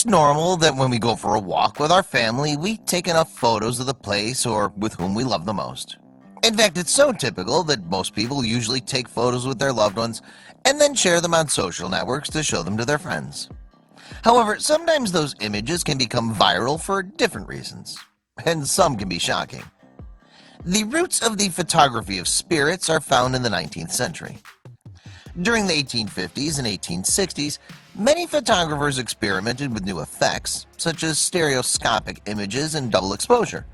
It's normal that when we go for a walk with our family, we take enough photos of the place or with whom we love the most. In fact, it's so typical that most people usually take photos with their loved ones and then share them on social networks to show them to their friends. However, sometimes those images can become viral for different reasons, and some can be shocking. The roots of the photography of spirits are found in the 19th century. During the 1850s and 1860s, many photographers experimented with new effects, such as stereoscopic images and double exposure.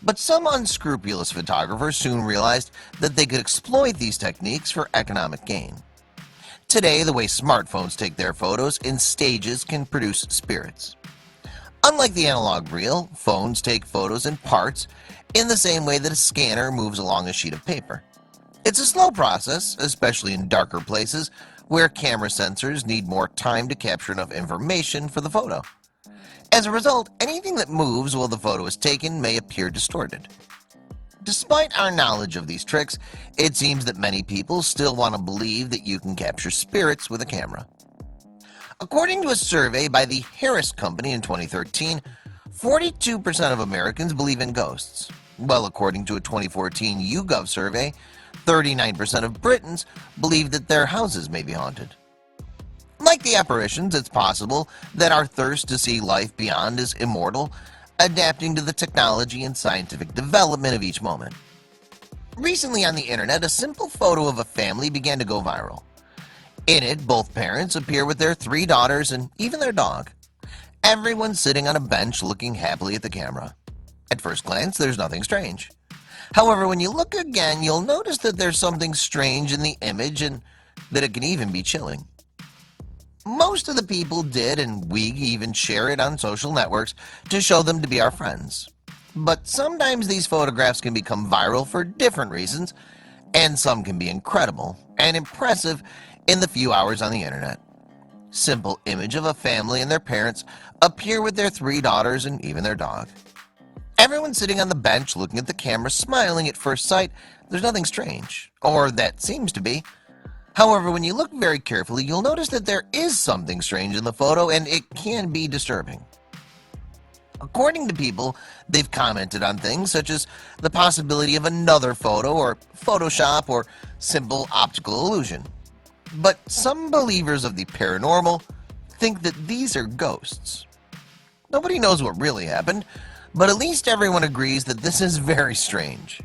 But some unscrupulous photographers soon realized that they could exploit these techniques for economic gain. Today, the way smartphones take their photos in stages can produce spirits. Unlike the analog reel, phones take photos in parts in the same way that a scanner moves along a sheet of paper. It's a slow process, especially in darker places where camera sensors need more time to capture enough information for the photo. As a result, anything that moves while the photo is taken may appear distorted. Despite our knowledge of these tricks, it seems that many people still want to believe that you can capture spirits with a camera. According to a survey by the Harris Company in 2013, 42% of Americans believe in ghosts, while according to a 2014 YouGov survey, 39% of Britons believe that their houses may be haunted. Like the apparitions, it's possible that our thirst to see life beyond is immortal, adapting to the technology and scientific development of each moment. Recently on the internet, a simple photo of a family began to go viral. In it, both parents appear with their 3 daughters and even their dog. Everyone sitting on a bench looking happily at the camera. At first glance, there's nothing strange. However, when you look again, you'll notice that there's something strange in the image and that it can even be chilling. Most of the people did, and we even share it on social networks to show them to be our friends. But sometimes these photographs can become viral for different reasons, and some can be incredible and impressive in the few hours on the internet. Simple image of a family and their parents appear with their 3 daughters and even their dog. Everyone sitting on the bench looking at the camera, smiling at first sight. There's nothing strange, or that seems to be. However, when you look very carefully, you'll notice that there is something strange in the photo, and it can be disturbing. According to people, they've commented on things such as the possibility of another photo, or Photoshop, or simple optical illusion. But some believers of the paranormal think that these are ghosts. Nobody knows what really happened, but at least everyone agrees that this is very strange.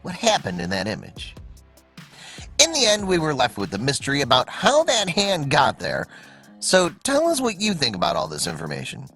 What happened in that image? In the end, we were left with the mystery about how that hand got there. So tell us what you think about all this information.